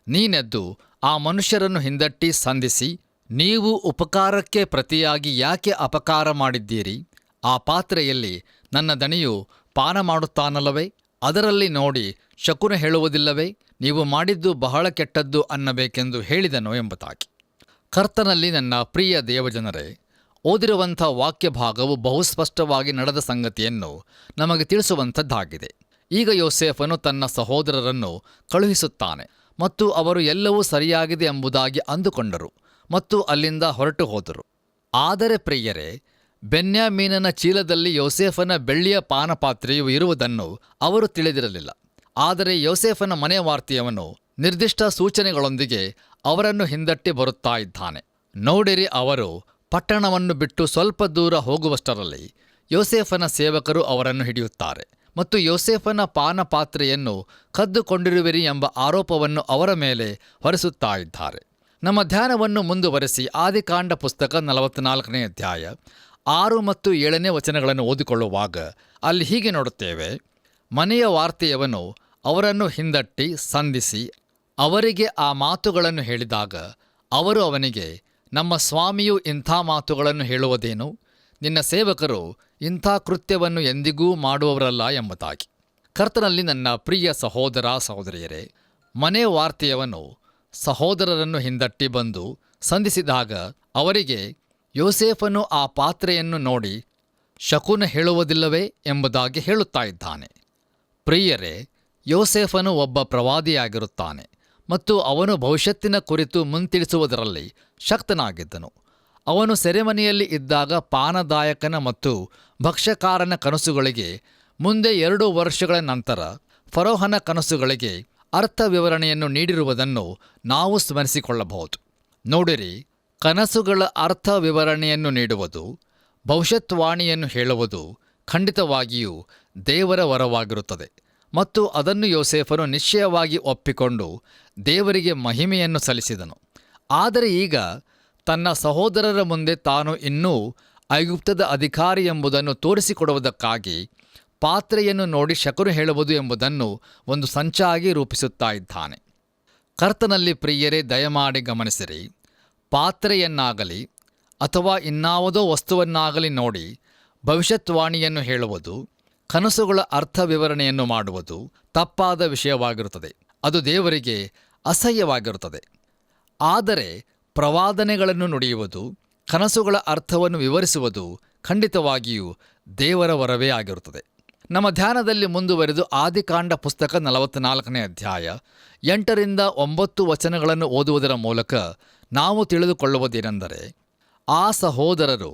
ನೀನೆದ್ದು ಆ ಮನುಷ್ಯರನ್ನು ಹಿಂದಟ್ಟಿ ಸಂಧಿಸಿ, ನೀವು ಉಪಕಾರಕ್ಕೆ ಪ್ರತಿಯಾಗಿ ಯಾಕೆ ಅಪಕಾರ ಮಾಡಿದ್ದೀರಿ? ಆ ಪಾತ್ರೆಯಲ್ಲಿ ನನ್ನ ದಣಿಯು ಪಾನ ಮಾಡುತ್ತಾನಲ್ಲವೇ? ಅದರಲ್ಲಿ ನೋಡಿ ಶಕುನ ಹೇಳುವುದಿಲ್ಲವೇ? ನೀವು ಮಾಡಿದ್ದು ಬಹಳ ಕೆಟ್ಟದ್ದು ಅನ್ನಬೇಕೆಂದು ಹೇಳಿದನು ಎಂಬುದಾಗಿ. ಕರ್ತನಲ್ಲಿ ನನ್ನ ಪ್ರಿಯ ದೇವಜನರೇ, ಓದಿರುವಂಥ ವಾಕ್ಯ ಭಾಗವು ಬಹುಸ್ಪಷ್ಟವಾಗಿ ನಡೆದ ಸಂಗತಿಯನ್ನು ನಮಗೆ ತಿಳಿಸುವಂಥದ್ದಾಗಿದೆ. ಈಗ ಯೋಸೇಫನು ತನ್ನ ಸಹೋದರರನ್ನು ಕಳುಹಿಸುತ್ತಾನೆ ಮತ್ತು ಅವರು ಎಲ್ಲವೂ ಸರಿಯಾಗಿದೆ ಎಂಬುದಾಗಿ ಅಂದುಕೊಂಡರು ಮತ್ತು ಅಲ್ಲಿಂದ ಹೊರಟು ಹೋದರು. ಆದರೆ ಪ್ರಿಯರೇ, ಬೆನ್ಯಾಮೀನನ ಚೀಲದಲ್ಲಿ ಯೋಸೇಫನ ಬೆಳ್ಳಿಯ ಪಾನಪಾತ್ರೆಯು ಇರುವುದನ್ನು ಅವರು ತಿಳಿದಿರಲಿಲ್ಲ. ಆದರೆ ಯೋಸೇಫನ ಮನೆವಾರ್ತೆಯವನು ನಿರ್ದಿಷ್ಟ ಸೂಚನೆಗಳೊಂದಿಗೆ ಅವರನ್ನು ಹಿಂದಟ್ಟಿ ಬರುತ್ತಾ ಇದ್ದಾನೆ. ನೋಡಿರಿ, ಅವರು ಪಟ್ಟಣವನ್ನು ಬಿಟ್ಟು ಸ್ವಲ್ಪ ದೂರ ಹೋಗುವಷ್ಟರಲ್ಲಿ ಯೋಸೇಫನ ಸೇವಕರು ಅವರನ್ನು ಹಿಡಿಯುತ್ತಾರೆ ಮತ್ತು ಯೋಸೇಫನ ಪಾನಪಾತ್ರೆಯನ್ನು ಕದ್ದುಕೊಂಡಿರುವಿರಿ ಎಂಬ ಆರೋಪವನ್ನು ಅವರ ಮೇಲೆ ಹೊರಿಸುತ್ತಾ ಇದ್ದಾರೆ. ನಮ್ಮ ಧ್ಯಾನವನ್ನು ಮುಂದುವರೆಸಿ ಆದಿಕಾಂಡ ಪುಸ್ತಕ 44ನೇ ಅಧ್ಯಾಯ 6 ಮತ್ತು 7ನೇ ವಚನಗಳನ್ನು ಓದಿಕೊಳ್ಳುವಾಗ ಅಲ್ಲಿ ಹೀಗೆ ನೋಡುತ್ತೇವೆ. ಮನೆಯ ವಾರ್ತೆಯವನು ಅವರನ್ನು ಹಿಂದಟ್ಟಿ ಸಂಧಿಸಿ ಅವರಿಗೆ ಆ ಮಾತುಗಳನ್ನು ಹೇಳಿದಾಗ ಅವರು ಅವನಿಗೆ, ನಮ್ಮ ಸ್ವಾಮಿಯು ಇಂಥ ಮಾತುಗಳನ್ನು ಹೇಳುವುದೇನು? ನಿನ್ನ ಸೇವಕರು ಇಂಥ ಕೃತ್ಯವನ್ನು ಎಂದಿಗೂ ಮಾಡುವವರಲ್ಲ ಎಂಬುದಾಗಿ. ಕರ್ತನಲ್ಲಿ ನನ್ನ ಪ್ರಿಯ ಸಹೋದರ ಸಹೋದರಿಯರೇ, ಮನೆ ವಾರ್ತೆಯವನು ಸಹೋದರರನ್ನು ಹಿಂದಟ್ಟಿ ಬಂದು ಸಂಧಿಸಿದಾಗ ಅವರಿಗೆ ಯೋಸೇಫನು ಆ ಪಾತ್ರೆಯನ್ನು ನೋಡಿ ಶಕುನ ಹೇಳುವುದಿಲ್ಲವೇ ಎಂಬುದಾಗಿ ಹೇಳುತ್ತಾ ಇದ್ದಾನೆ. ಪ್ರಿಯರೇ, ಯೋಸೇಫನು ಒಬ್ಬ ಪ್ರವಾದಿಯಾಗಿರುತ್ತಾನೆ ಮತ್ತು ಅವನು ಭವಿಷ್ಯತ್ತಿನ ಕುರಿತು ಮುಂತಿಳಿಸುವುದರಲ್ಲಿ ಶಕ್ತನಾಗಿದ್ದನು. ಅವನು ಸೆರೆಮನೆಯಲ್ಲಿ ಇದ್ದಾಗ ಪಾನದಾಯಕನ ಮತ್ತು ಭಕ್ಷ್ಯಕಾರನ ಕನಸುಗಳಿಗೆ ಮುಂದೆ 2 ವರ್ಷಗಳ ನಂತರ ಫರೋಹನ ಕನಸುಗಳಿಗೆ ಅರ್ಥ ವಿವರಣೆಯನ್ನು ನೀಡಿರುವುದನ್ನು ನಾವು ಸ್ಮರಿಸಿಕೊಳ್ಳಬಹುದು. ನೋಡಿರಿ, ಕನಸುಗಳ ಅರ್ಥ ವಿವರಣೆಯನ್ನು ನೀಡುವುದು, ಭವಿಷ್ಯತ್ವಾಣಿಯನ್ನು ಹೇಳುವುದು ಖಂಡಿತವಾಗಿಯೂ ದೇವರ ವರವಾಗಿರುತ್ತದೆ ಮತ್ತು ಅದನ್ನು ಯೋಸೇಫನು ನಿಶ್ಚಯವಾಗಿ ಒಪ್ಪಿಕೊಂಡು ದೇವರಿಗೆ ಮಹಿಮೆಯನ್ನು ಸಲ್ಲಿಸಿದನು. ಆದರೆ ಈಗ ತನ್ನ ಸಹೋದರರ ಮುಂದೆ ತಾನು ಇನ್ನೂ ಐಗುಪ್ತದ ಅಧಿಕಾರಿ ಎಂಬುದನ್ನು ತೋರಿಸಿಕೊಡುವುದಕ್ಕಾಗಿ ಪಾತ್ರೆಯನ್ನು ನೋಡಿ ಶಕುನ ಹೇಳುವುದು ಎಂಬುದನ್ನು ಒಂದು ಸಂಚಾಗಿ ರೂಪಿಸುತ್ತಾ ಇದ್ದಾನೆ. ಕರ್ತನಲ್ಲಿ ಪ್ರಿಯರೇ, ದಯಮಾಡಿ ಗಮನಿಸಿರಿ. ಪಾತ್ರೆಯನ್ನಾಗಲಿ ಅಥವಾ ಇನ್ನಾವುದೋ ವಸ್ತುವನ್ನಾಗಲಿ ನೋಡಿ ಭವಿಷ್ಯತ್ವಾಣಿಯನ್ನು ಹೇಳುವುದು, ಕನಸುಗಳ ಅರ್ಥ ವಿವರಣೆಯನ್ನು ಮಾಡುವುದು ತಪ್ಪಾದ ವಿಷಯವಾಗಿರುತ್ತದೆ. ಅದು ದೇವರಿಗೆ ಅಸಹ್ಯವಾಗಿರುತ್ತದೆ. ಆದರೆ ಪ್ರವಾದನೆಗಳನ್ನು ನುಡಿಯುವುದು, ಕನಸುಗಳ ಅರ್ಥವನ್ನು ವಿವರಿಸುವುದು ಖಂಡಿತವಾಗಿಯೂ ದೇವರ ವರವೇ ಆಗಿರುತ್ತದೆ. ನಮ್ಮ ಧ್ಯಾನದಲ್ಲಿ ಮುಂದುವರೆದು ಆದಿಕಾಂಡ ಪುಸ್ತಕ 44ನೇ ಅಧ್ಯಾಯ 8ರಿಂದ 9 ವಚನಗಳನ್ನು ಓದುವುದರ ಮೂಲಕ ನಾವು ತಿಳಿದುಕೊಳ್ಳುವುದೇನೆಂದರೆ, ಆ ಸಹೋದರರು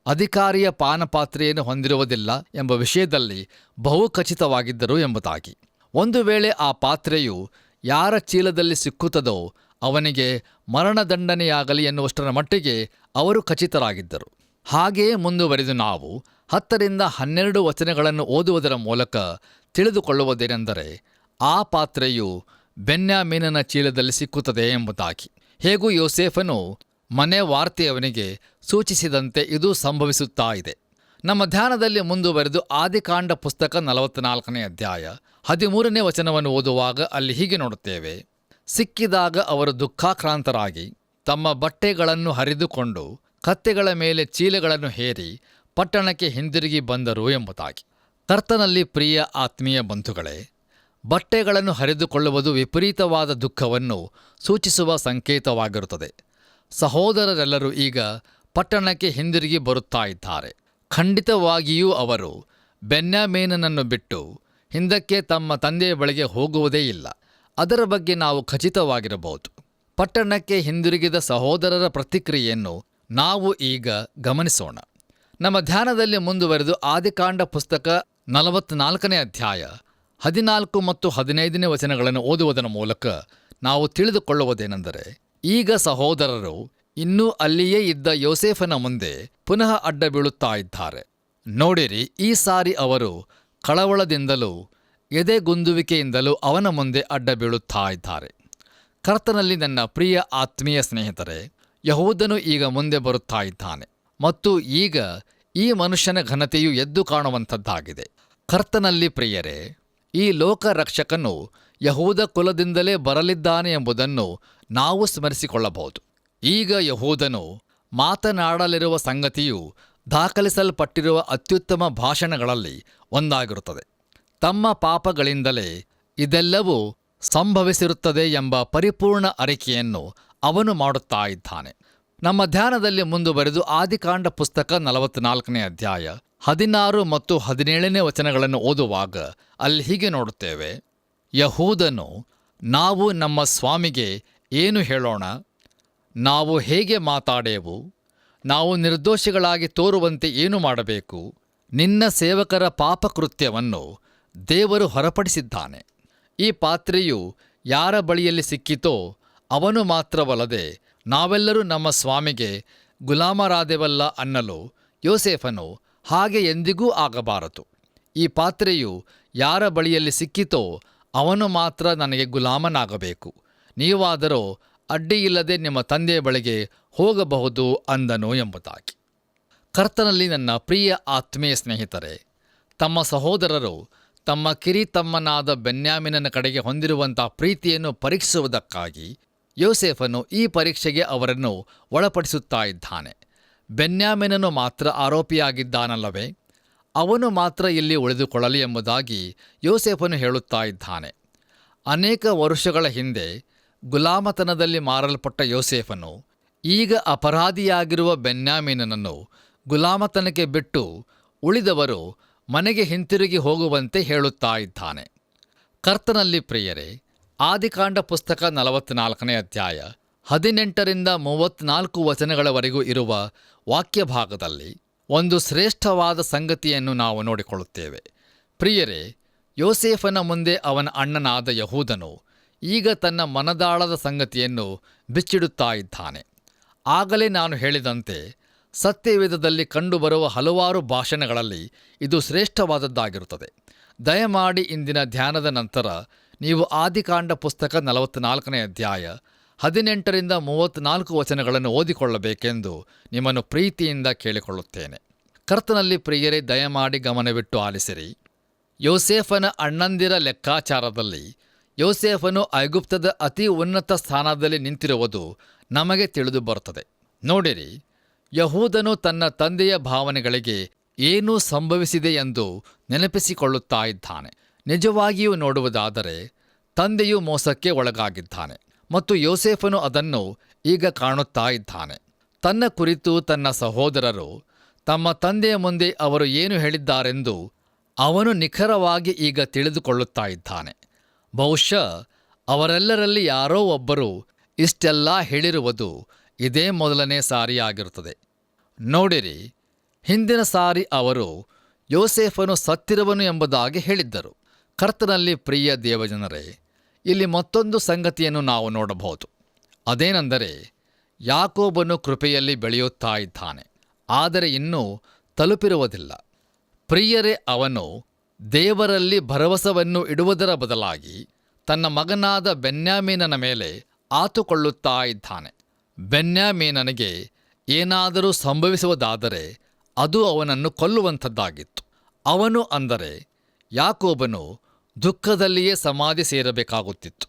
ಅಧಿಕಾರಿಯ ಪಾನಪಾತ್ರೆಯನ್ನು ಹೊಂದಿರುವುದಿಲ್ಲ ಎಂಬ ವಿಷಯದಲ್ಲಿ ಬಹು ಖಚಿತವಾಗಿದ್ದರು ಎಂಬುದಾಗಿ. ಒಂದು ವೇಳೆ ಆ ಪಾತ್ರೆಯು ಯಾರ ಚೀಲದಲ್ಲಿ ಸಿಕ್ಕುತ್ತದೋ ಅವನಿಗೆ ಮರಣದಂಡನೆಯಾಗಲಿ ಎನ್ನುವಷ್ಟರ ಮಟ್ಟಿಗೆ ಅವರು ಖಚಿತರಾಗಿದ್ದರು. ಹಾಗೆಯೇ ಮುಂದುವರಿದು ನಾವು 10-12 ವಚನಗಳನ್ನು ಓದುವುದರ ಮೂಲಕ ತಿಳಿದುಕೊಳ್ಳುವುದೇನೆಂದರೆ, ಆ ಪಾತ್ರೆಯು ಬೆನ್ಯಾಮೀನನ ಚೀಲದಲ್ಲಿ ಸಿಕ್ಕುತ್ತದೆ ಎಂಬುದಾಗಿ. ಹೇಗೂ ಯೋಸೇಫನು ಮನೆ ವಾರ್ತೆಯವನಿಗೆ ಸೂಚಿಸಿದಂತೆ ಇದು ಸಂಭವಿಸುತ್ತಾ ಇದೆ. ನಮ್ಮ ಧ್ಯಾನದಲ್ಲಿ ಮುಂದುವರೆದು ಆದಿಕಾಂಡ ಪುಸ್ತಕ 44ನೇ ಅಧ್ಯಾಯ 13ನೇ ವಚನವನ್ನು ಓದುವಾಗ ಅಲ್ಲಿ ಹೀಗೆ ನೋಡುತ್ತೇವೆ. ಸಿಕ್ಕಿದಾಗ ಅವರು ದುಃಖಾಕ್ರಾಂತರಾಗಿ ತಮ್ಮ ಬಟ್ಟೆಗಳನ್ನು ಹರಿದುಕೊಂಡು ಕತ್ತೆಗಳ ಮೇಲೆ ಚೀಲಗಳನ್ನು ಹೇರಿ ಪಟ್ಟಣಕ್ಕೆ ಹಿಂದಿರುಗಿ ಬಂದರು ಎಂಬುದಾಗಿ. ಕರ್ತನಲ್ಲಿ ಪ್ರಿಯ ಆತ್ಮೀಯ ಬಂಧುಗಳೇ, ಬಟ್ಟೆಗಳನ್ನು ಹರಿದುಕೊಳ್ಳುವುದು ವಿಪರೀತವಾದ ದುಃಖವನ್ನು ಸೂಚಿಸುವ ಸಂಕೇತವಾಗಿರುತ್ತದೆ. ಸಹೋದರರೆಲ್ಲರೂ ಈಗ ಪಟ್ಟಣಕ್ಕೆ ಹಿಂದಿರುಗಿ ಬರುತ್ತಾ ಇದ್ದಾರೆ. ಖಂಡಿತವಾಗಿಯೂ ಅವರು ಬೆನ್ಯಾಮೀನನನ್ನು ಬಿಟ್ಟು ಹಿಂದಕ್ಕೆ ತಮ್ಮ ತಂದೆಯ ಬಳಿಗೆ ಹೋಗುವುದೇ ಇಲ್ಲ. ಅದರ ಬಗ್ಗೆ ನಾವು ಖಚಿತವಾಗಿರಬಹುದು. ಪಟ್ಟಣಕ್ಕೆ ಹಿಂದಿರುಗಿದ ಸಹೋದರರ ಪ್ರತಿಕ್ರಿಯೆಯನ್ನು ನಾವು ಈಗ ಗಮನಿಸೋಣ. ನಮ್ಮ ಧ್ಯಾನದಲ್ಲಿ ಮುಂದುವರೆದು ಆದಿಕಾಂಡ ಪುಸ್ತಕ 44ನೇ ಅಧ್ಯಾಯ 14 ಮತ್ತು 15ನೇ ವಚನಗಳನ್ನು ಓದುವುದರ ಮೂಲಕ ನಾವು ತಿಳಿದುಕೊಳ್ಳುವುದೇನೆಂದರೆ, ಈಗ ಸಹೋದರರು ಇನ್ನೂ ಅಲ್ಲಿಯೇ ಇದ್ದ ಯೋಸೇಫನ ಮುಂದೆ ಪುನಃ ಅಡ್ಡ ಬೀಳುತ್ತಾ ಇದ್ದಾರೆ. ನೋಡಿರಿ, ಈ ಸಾರಿ ಅವರು ಕಳವಳದಿಂದಲೂ ಎದೆಗುಂದುವಿಕೆಯಿಂದಲೂ ಅವನ ಮುಂದೆ ಅಡ್ಡ ಬೀಳುತ್ತಾ ಇದ್ದಾರೆ. ಕರ್ತನಲ್ಲಿ ನನ್ನ ಪ್ರಿಯ ಆತ್ಮೀಯ ಸ್ನೇಹಿತರೆ, ಯಹೂದನು ಈಗ ಮುಂದೆ ಬರುತ್ತಾ ಇದ್ದಾನೆ ಮತ್ತು ಈಗ ಈ ಮನುಷ್ಯನ ಘನತೆಯು ಎದ್ದು ಕಾಣುವಂಥದ್ದಾಗಿದೆ. ಕರ್ತನಲ್ಲಿ ಪ್ರಿಯರೇ, ಈ ಲೋಕರಕ್ಷಕನು ಯಹೂದ ಕುಲದಿಂದಲೇ ಬರಲಿದ್ದಾನೆ ಎಂಬುದನ್ನು ನಾವು ಸ್ಮರಿಸಿಕೊಳ್ಳಬಹುದು. ಈಗ ಯಹೂದನು ಮಾತನಾಡಲಿರುವ ಸಂಗತಿಯು ದಾಖಲಿಸಲ್ಪಟ್ಟಿರುವ ಅತ್ಯುತ್ತಮ ಭಾಷಣಗಳಲ್ಲಿ ಒಂದಾಗಿರುತ್ತದೆ. ತಮ್ಮ ಪಾಪಗಳಿಂದಲೇ ಇದೆಲ್ಲವೂ ಸಂಭವಿಸಿರುತ್ತದೆ ಎಂಬ ಪರಿಪೂರ್ಣ ಅರಿಕೆಯನ್ನು ಅವನು ಮಾಡುತ್ತಾ ಇದ್ದಾನೆ. ನಮ್ಮ ಧ್ಯಾನದಲ್ಲಿ ಮುಂದುವರೆದು ಆದಿಕಾಂಡ ಪುಸ್ತಕ 44ನೇ ಅಧ್ಯಾಯ 16 ಮತ್ತು 17ನೇ ವಚನಗಳನ್ನು ಓದುವಾಗ ಅಲ್ಲಿ ಹೀಗೆ ನೋಡುತ್ತೇವೆ. ಯಹೂದನು, ನಾವು ನಮ್ಮ ಸ್ವಾಮಿಗೆ ಏನು ಹೇಳೋಣ? ನಾವು ಹೇಗೆ ಮಾತಾಡೇವು? ನಾವು ನಿರ್ದೋಷಿಗಳಾಗಿ ತೋರುವಂತೆ ಏನು ಮಾಡಬೇಕು? ನಿನ್ನ ಸೇವಕರ ಪಾಪಕೃತ್ಯವನ್ನು ದೇವರು ಹೊರಪಡಿಸಿದ್ದಾನೆ. ಈ ಪಾತ್ರೆಯು ಯಾರ ಬಳಿಯಲ್ಲಿ ಸಿಕ್ಕಿತೋ ಅವನು ಮಾತ್ರವಲ್ಲದೆ ನಾವೆಲ್ಲರೂ ನಮ್ಮ ಸ್ವಾಮಿಗೆ ಗುಲಾಮರಾದೆವಲ್ಲ ಅನ್ನಲು ಯೋಸೇಫನು ಹಾಗೆ ಎಂದಿಗೂ ಆಗಬಾರದು. ಈ ಪಾತ್ರೆಯು ಯಾರ ಬಳಿಯಲ್ಲಿ ಸಿಕ್ಕಿತೋ ಅವನು ಮಾತ್ರ ನನಗೆ ಗುಲಾಮನಾಗಬೇಕು. ನೀವಾದರೋ ಅಡ್ಡಿಯಿಲ್ಲದೆ ನಿಮ್ಮ ತಂದೆಯ ಬಳಿಗೆ ಹೋಗಬಹುದು ಅಂದನು ಎಂಬುದಾಗಿ. ಕರ್ತನಲ್ಲಿ ನನ್ನ ಪ್ರಿಯ ಆತ್ಮೀಯ ಸ್ನೇಹಿತರೆ, ತಮ್ಮ ಸಹೋದರರು ತಮ್ಮ ಕಿರಿತಮ್ಮನಾದ ಬೆನ್ಯಾಮಿನನ ಕಡೆಗೆ ಹೊಂದಿರುವಂಥ ಪ್ರೀತಿಯನ್ನು ಪರೀಕ್ಷಿಸುವುದಕ್ಕಾಗಿ ಯೋಸೇಫನು ಈ ಪರೀಕ್ಷೆಗೆ ಅವರನ್ನು ಒಳಪಡಿಸುತ್ತಾ ಇದ್ದಾನೆ. ಬೆನ್ಯಾಮಿನನು ಮಾತ್ರ ಆರೋಪಿಯಾಗಿದ್ದಾನಲ್ಲವೇ? ಅವನು ಮಾತ್ರ ಇಲ್ಲಿ ಉಳಿದುಕೊಳ್ಳಲಿ ಎಂಬುದಾಗಿ ಯೋಸೇಫನು ಹೇಳುತ್ತಾ ಇದ್ದಾನೆ. ಅನೇಕ ವರುಷಗಳ ಹಿಂದೆ ಗುಲಾಮತನದಲ್ಲಿ ಮಾರಲ್ಪಟ್ಟ ಯೋಸೇಫನು ಈಗ ಅಪರಾಧಿಯಾಗಿರುವ ಬೆನ್ಯಾಮಿನನನ್ನು ಗುಲಾಮತನಕ್ಕೆ ಬಿಟ್ಟು ಉಳಿದವರು ಮನೆಗೆ ಹಿಂತಿರುಗಿ ಹೋಗುವಂತೆ ಹೇಳುತ್ತಾ ಇದ್ದಾನೆ. ಕರ್ತನಲ್ಲಿ ಪ್ರಿಯರೇ, ಆದಿಕಾಂಡ ಪುಸ್ತಕ 44ನೇ ಅಧ್ಯಾಯ 18-34 ವಚನಗಳವರೆಗೂ ಇರುವ ವಾಕ್ಯ ಭಾಗದಲ್ಲಿ ಒಂದು ಶ್ರೇಷ್ಠವಾದ ಸಂಗತಿಯನ್ನು ನಾವು ನೋಡಿಕೊಳ್ಳುತ್ತೇವೆ. ಪ್ರಿಯರೇ, ಯೋಸೇಫನ ಮುಂದೆ ಅವನ ಅಣ್ಣನಾದ ಯಹೂದನು ಈಗ ತನ್ನ ಮನದಾಳದ ಸಂಗತಿಯನ್ನು ಬಿಚ್ಚಿಡುತ್ತಾ ಇದ್ದಾನೆ. ಆಗಲೇ ನಾನು ಹೇಳಿದಂತೆ ಸತ್ಯವೇದದಲ್ಲಿ ಕಂಡುಬರುವ ಹಲವಾರು ಭಾಷಣಗಳಲ್ಲಿ ಇದು ಶ್ರೇಷ್ಠವಾದದ್ದಾಗಿರುತ್ತದೆ. ದಯಮಾಡಿ ಇಂದಿನ ಧ್ಯಾನದ ನಂತರ ನೀವು ಆದಿಕಾಂಡ ಪುಸ್ತಕ 44ನೇ ಅಧ್ಯಾಯ 18-34 ವಚನಗಳನ್ನು ಓದಿಕೊಳ್ಳಬೇಕೆಂದು ನಿಮ್ಮನ್ನು ಪ್ರೀತಿಯಿಂದ ಕೇಳಿಕೊಳ್ಳುತ್ತೇನೆ. ಕರ್ತನಲ್ಲಿ ಪ್ರಿಯರೇ, ದಯಮಾಡಿ ಗಮನವಿಟ್ಟು ಆಲಿಸಿರಿ. ಯೋಸೇಫನ ಅಣ್ಣಂದಿರ ಲೆಕ್ಕಾಚಾರದಲ್ಲಿ ಯೋಸೇಫನು ಐಗುಪ್ತದ ಅತಿ ಉನ್ನತ ಸ್ಥಾನದಲ್ಲಿ ನಿಂತಿರುವುದು ನಮಗೆ ತಿಳಿದು ಬರುತ್ತದೆ. ನೋಡಿರಿ, ಯಹೂದನು ತನ್ನ ತಂದೆಯ ಭಾವನೆಗಳಿಗೆ ಏನೂ ಸಂಭವಿಸಿದೆ ಎಂದು ನೆನಪಿಸಿಕೊಳ್ಳುತ್ತಾ ಇದ್ದಾನೆ. ನಿಜವಾಗಿಯೂ ನೋಡುವುದಾದರೆ ತಂದೆಯು ಮೋಸಕ್ಕೆ ಒಳಗಾಗಿದ್ದಾನೆ ಮತ್ತು ಯೋಸೇಫನು ಅದನ್ನು ಈಗ ಕಾಣುತ್ತಾ ಇದ್ದಾನೆ. ತನ್ನ ಕುರಿತು ತನ್ನ ಸಹೋದರರು ತಮ್ಮ ತಂದೆಯ ಮುಂದೆ ಅವರು ಏನು ಹೇಳಿದ್ದಾರೆಂದು ಅವನು ನಿಖರವಾಗಿ ಈಗ ತಿಳಿದುಕೊಳ್ಳುತ್ತಾ ಇದ್ದಾನೆ. ಬಹುಶಃ ಅವರೆಲ್ಲರಲ್ಲಿ ಯಾರೋ ಒಬ್ಬರು ಇಷ್ಟೆಲ್ಲ ಹೇಳಿರುವುದು ಇದೇ ಮೊದಲನೇ ಸಾರಿಯಾಗಿರುತ್ತದೆ. ನೋಡಿರಿ, ಹಿಂದಿನ ಸಾರಿ ಅವರು ಯೋಸೇಫನು ಸತ್ತಿರುವನು ಎಂಬುದಾಗಿ ಹೇಳಿದ್ದರು. ಕರ್ತನಲ್ಲಿ ಪ್ರಿಯ ದೇವಜನರೇ, ಇಲ್ಲಿ ಮತ್ತೊಂದು ಸಂಗತಿಯನ್ನು ನಾವು ನೋಡಬಹುದು. ಅದೇನೆಂದರೆ, ಯಾಕೋಬನು ಕೃಪೆಯಲ್ಲಿ ಬೆಳೆಯುತ್ತಾ ಇದ್ದಾನೆ, ಆದರೆ ಇನ್ನೂ ತಲುಪಿರುವುದಿಲ್ಲ. ಪ್ರಿಯರೇ, ಅವನು ದೇವರಲ್ಲಿ ಭರವಸವನ್ನು ಇಡುವುದರ ಬದಲಾಗಿ ತನ್ನ ಮಗನಾದ ಬೆನ್ಯಾಮೀನನ ಮೇಲೆ ಆತುಕೊಳ್ಳುತ್ತಾ ಇದ್ದಾನೆ. ಬೆನ್ಯಾಮೀನನಿಗೆ ಏನಾದರೂ ಸಂಭವಿಸುವುದಾದರೆ ಅದು ಅವನನ್ನು ಕೊಲ್ಲುವಂಥದ್ದಾಗಿತ್ತು. ಅವನು ಅಂದರೆ ಯಾಕೋಬನು ದುಃಖದಲ್ಲಿಯೇ ಸಮಾಧಿ ಸೇರಬೇಕಾಗುತ್ತಿತ್ತು.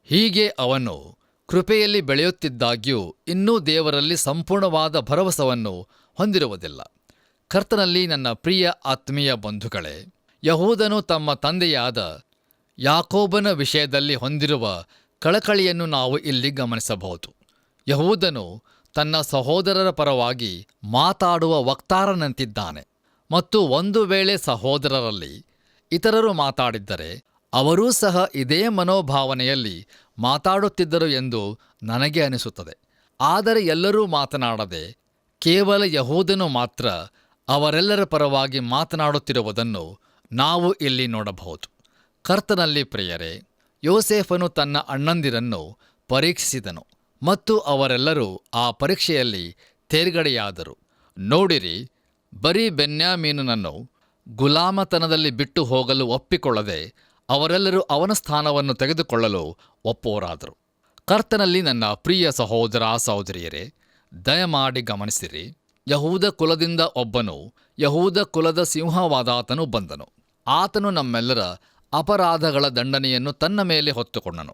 ಹೀಗೆ ಅವನು ಕೃಪೆಯಲ್ಲಿ ಬೆಳೆಯುತ್ತಿದ್ದಾಗ್ಯೂ ಇನ್ನೂ ದೇವರಲ್ಲಿ ಸಂಪೂರ್ಣವಾದ ಭರವಸವನ್ನು ಹೊಂದಿರುವುದಿಲ್ಲ. ಕರ್ತನಲ್ಲಿ ನನ್ನ ಪ್ರಿಯ ಆತ್ಮೀಯ ಬಂಧುಗಳೇ, ಯಹೂದನು ತಮ್ಮ ತಂದೆಯಾದ ಯಾಕೋಬನ ವಿಷಯದಲ್ಲಿ ಹೊಂದಿರುವ ಕಳಕಳಿಯನ್ನು ನಾವು ಇಲ್ಲಿ ಗಮನಿಸಬಹುದು. ಯಹೂದನು ತನ್ನ ಸಹೋದರರ ಪರವಾಗಿ ಮಾತಾಡುವ ವಕ್ತಾರನಂತಿದ್ದಾನೆ ಮತ್ತು ಒಂದು ವೇಳೆ ಸಹೋದರರಲ್ಲಿ ಇತರರು ಮಾತಾಡಿದ್ದರೆ ಅವರೂ ಸಹ ಇದೇ ಮನೋಭಾವನೆಯಲ್ಲಿ ಮಾತಾಡುತ್ತಿದ್ದರು ಎಂದು ನನಗೆ ಅನಿಸುತ್ತದೆ. ಆದರೆ ಎಲ್ಲರೂ ಮಾತನಾಡದೆ ಕೇವಲ ಯಹೂದನು ಮಾತ್ರ ಅವರೆಲ್ಲರ ಪರವಾಗಿ ಮಾತನಾಡುತ್ತಿರುವುದನ್ನು ನಾವು ಇಲ್ಲಿ ನೋಡಬಹುದು. ಕರ್ತನಲ್ಲಿ ಪ್ರಿಯರೇ, ಯೋಸೇಫನು ತನ್ನ ಅಣ್ಣಂದಿರನ್ನು ಪರೀಕ್ಷಿಸಿದನು ಮತ್ತು ಅವರೆಲ್ಲರೂ ಆ ಪರೀಕ್ಷೆಯಲ್ಲಿ ತೇರ್ಗಡೆಯಾದರು. ನೋಡಿರಿ, ಬರೀ ಬೆನ್ಯಾಮೀನನನ್ನು ಗುಲಾಮತನದಲ್ಲಿ ಬಿಟ್ಟು ಹೋಗಲು ಒಪ್ಪಿಕೊಳ್ಳದೆ ಅವರೆಲ್ಲರೂ ಅವನ ಸ್ಥಾನವನ್ನು ತೆಗೆದುಕೊಳ್ಳಲು ಒಪ್ಪುವರಾದರು. ಕರ್ತನಲ್ಲಿ ನನ್ನ ಪ್ರಿಯ ಸಹೋದರ ಸಹೋದರಿಯರೇ, ದಯಮಾಡಿ ಗಮನಿಸಿರಿ. ಯಹೂದ ಕುಲದಿಂದ ಒಬ್ಬನು, ಯಹೂದ ಕುಲದ ಸಿಂಹವಾದಾತನು ಬಂದನು. ಆತನು ನಮ್ಮೆಲ್ಲರ ಅಪರಾಧಗಳ ದಂಡನೆಯನ್ನು ತನ್ನ ಮೇಲೆ ಹೊತ್ತುಕೊಂಡನು.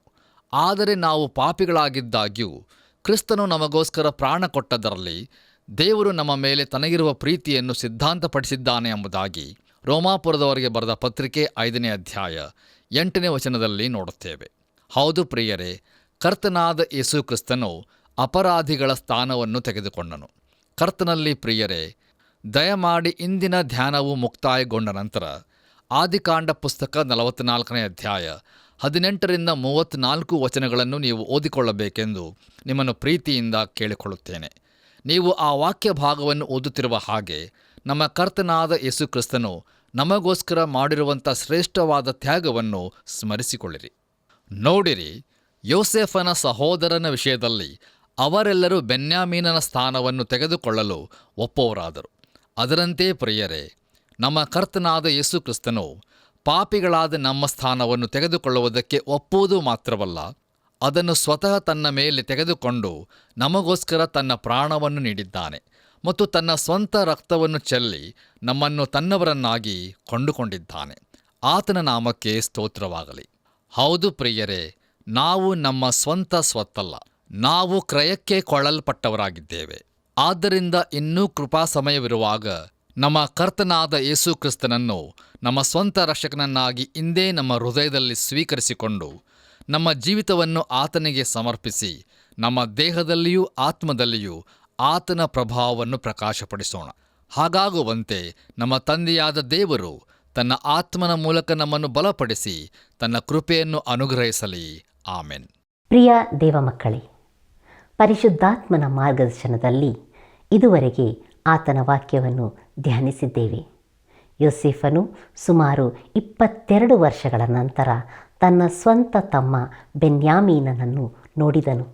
ಆದರೆ ನಾವು ಪಾಪಿಗಳಾಗಿದ್ದಾಗ್ಯೂ ಕ್ರಿಸ್ತನು ನಮಗೋಸ್ಕರ ಪ್ರಾಣ ಕೊಟ್ಟದರಲ್ಲಿ ದೇವರು ನಮ್ಮ ಮೇಲೆ ತನಗಿರುವ ಪ್ರೀತಿಯನ್ನು ಸಿದ್ಧಾಂತಪಡಿಸಿದ್ದಾನೆ ಎಂಬುದಾಗಿ ರೋಮಾಪುರದವರಿಗೆ ಬರೆದ ಪತ್ರಿಕೆ 5ನೇ ಅಧ್ಯಾಯ 8ನೇ ವಚನದಲ್ಲಿ ನೋಡುತ್ತೇವೆ. ಹೌದು ಪ್ರಿಯರೇ, ಕರ್ತನಾದ ಯೇಸು ಕ್ರಿಸ್ತನು ಅಪರಾಧಿಗಳ ಸ್ಥಾನವನ್ನು ತೆಗೆದುಕೊಂಡನು. ಕರ್ತನಲ್ಲಿ ಪ್ರಿಯರೇ, ದಯಮಾಡಿ ಇಂದಿನ ಧ್ಯಾನವು ಮುಕ್ತಾಯಗೊಂಡ ನಂತರ ಆದಿಕಾಂಡ ಪುಸ್ತಕ 44ನೇ ಅಧ್ಯಾಯ 18ರಿಂದ 34 ವಚನಗಳನ್ನು ನೀವು ಓದಿಕೊಳ್ಳಬೇಕೆಂದು ನಿಮ್ಮನ್ನು ಪ್ರೀತಿಯಿಂದ ಕೇಳಿಕೊಳ್ಳುತ್ತೇನೆ. ನೀವು ಆ ವಾಕ್ಯ ಭಾಗವನ್ನು ಓದುತ್ತಿರುವ ಹಾಗೆ ನಮ್ಮ ಕರ್ತನಾದ ಯೇಸು ಕ್ರಿಸ್ತನು ನಮಗೋಸ್ಕರ ಮಾಡಿರುವಂಥ ಶ್ರೇಷ್ಠವಾದ ತ್ಯಾಗವನ್ನು ಸ್ಮರಿಸಿಕೊಳ್ಳಿರಿ. ನೋಡಿರಿ, ಯೋಸೇಫನ ಸಹೋದರನ ವಿಷಯದಲ್ಲಿ ಅವರೆಲ್ಲರೂ ಬೆನ್ಯಾಮೀನನ ಸ್ಥಾನವನ್ನು ತೆಗೆದುಕೊಳ್ಳಲು ಒಪ್ಪುವರಾದರು. ಅದರಂತೆ ಪ್ರಿಯರೇ, ನಮ್ಮ ಕರ್ತನಾದ ಯೇಸು ಕ್ರಿಸ್ತನು ಪಾಪಿಗಳಾದ ನಮ್ಮ ಸ್ಥಾನವನ್ನು ತೆಗೆದುಕೊಳ್ಳುವುದಕ್ಕೆ ಒಪ್ಪುವುದು ಮಾತ್ರವಲ್ಲ, ಅದನ್ನು ಸ್ವತಃ ತನ್ನ ಮೇಲೆ ತೆಗೆದುಕೊಂಡು ನಮಗೋಸ್ಕರ ತನ್ನ ಪ್ರಾಣವನ್ನು ನೀಡಿದ್ದಾನೆ ಮತ್ತು ತನ್ನ ಸ್ವಂತ ರಕ್ತವನ್ನು ಚೆಲ್ಲಿ ನಮ್ಮನ್ನು ತನ್ನವರನ್ನಾಗಿ ಕೊಂಡುಕೊಂಡಿದ್ದಾನೆ. ಆತನ ನಾಮಕ್ಕೆ ಸ್ತೋತ್ರವಾಗಲಿ. ಹೌದು ಪ್ರಿಯರೇ, ನಾವು ನಮ್ಮ ಸ್ವಂತ ಸ್ವತ್ತಲ್ಲ, ನಾವು ಕ್ರಯಕ್ಕೆ ಕೊಳ್ಳಲ್ಪಟ್ಟವರಾಗಿದ್ದೇವೆ. ಆದ್ದರಿಂದ ಇನ್ನೂ ಕೃಪಾ ಸಮಯವಿರುವಾಗ ನಮ್ಮ ಕರ್ತನಾದ ಯೇಸು ಕ್ರಿಸ್ತನನ್ನು ನಮ್ಮ ಸ್ವಂತ ರಕ್ಷಕನನ್ನಾಗಿ ಇಂದೇ ನಮ್ಮ ಹೃದಯದಲ್ಲಿ ಸ್ವೀಕರಿಸಿಕೊಂಡು ನಮ್ಮ ಜೀವಿತವನ್ನು ಆತನಿಗೆ ಸಮರ್ಪಿಸಿ ನಮ್ಮ ದೇಹದಲ್ಲಿಯೂ ಆತ್ಮದಲ್ಲಿಯೂ ಆತನ ಪ್ರಭಾವವನ್ನು ಪ್ರಕಾಶಪಡಿಸೋಣ. ಹಾಗಾಗುವಂತೆ ನಮ್ಮ ತಂದೆಯಾದ ದೇವರು ತನ್ನ ಆತ್ಮನ ಮೂಲಕ ನಮ್ಮನ್ನು ಬಲಪಡಿಸಿ ತನ್ನ ಕೃಪೆಯನ್ನು ಅನುಗ್ರಹಿಸಲಿ. ಆಮೆನ್. ಪ್ರಿಯ ದೇವಮಕ್ಕಳೇ, ಪರಿಶುದ್ಧಾತ್ಮನ ಮಾರ್ಗದರ್ಶನದಲ್ಲಿ ಇದುವರೆಗೆ ಆತನ ವಾಕ್ಯವನ್ನು ಧ್ಯಾನಿಸಿದ್ದೇವೆ. ಯೋಸೇಫನು ಸುಮಾರು 22 ವರ್ಷಗಳ ನಂತರ ತನ್ನ ಸ್ವಂತ ತಮ್ಮ ಬೆನ್ಯಾಮೀನನನ್ನು ನೋಡಿದನು.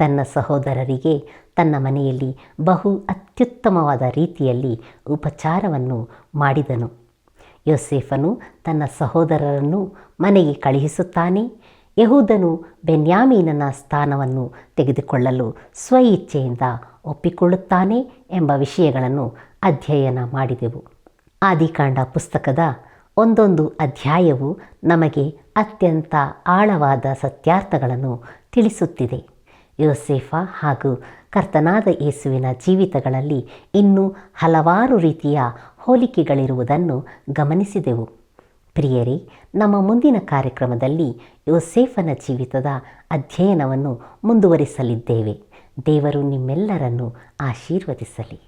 ತನ್ನ ಸಹೋದರರಿಗೆ ತನ್ನ ಮನೆಯಲ್ಲಿ ಬಹು ಅತ್ಯುತ್ತಮವಾದ ರೀತಿಯಲ್ಲಿ ಉಪಚಾರವನ್ನು ಮಾಡಿದನು. ಯೋಸೇಫನು ತನ್ನ ಸಹೋದರರನ್ನು ಮನೆಗೆ ಕಳುಹಿಸುತ್ತಾನೆ. ಯಹೂದನು ಬೆನ್ಯಾಮೀನನ ಸ್ಥಾನವನ್ನು ತೆಗೆದುಕೊಳ್ಳಲು ಸ್ವಇಚ್ಛೆಯಿಂದ ಒಪ್ಪಿಕೊಳ್ಳುತ್ತಾನೆ ಎಂಬ ವಿಷಯಗಳನ್ನು ಅಧ್ಯಯನ ಮಾಡಿದೆವು. ಆದಿಕಾಂಡ ಪುಸ್ತಕದ ಒಂದೊಂದು ಅಧ್ಯಾಯವು ನಮಗೆ ಅತ್ಯಂತ ಆಳವಾದ ಸತ್ಯಾರ್ಥಗಳನ್ನು ತಿಳಿಸುತ್ತಿದೆ. ಯೋಸೇಫ ಹಾಗೂ ಕರ್ತನಾದ ಯೇಸುವಿನ ಜೀವಿತಗಳಲ್ಲಿ ಇನ್ನೂ ಹಲವಾರು ರೀತಿಯ ಹೋಲಿಕೆಗಳಿರುವುದನ್ನು ಗಮನಿಸಿದೆವು. ಪ್ರಿಯರೇ, ನಮ್ಮ ಮುಂದಿನ ಕಾರ್ಯಕ್ರಮದಲ್ಲಿ ಯೋಸೇಫನ ಜೀವಿತದ ಅಧ್ಯಯನವನ್ನು ಮುಂದುವರಿಸಲಿದ್ದೇವೆ. ದೇವರು ನಿಮ್ಮೆಲ್ಲರನ್ನು ಆಶೀರ್ವದಿಸಲಿ.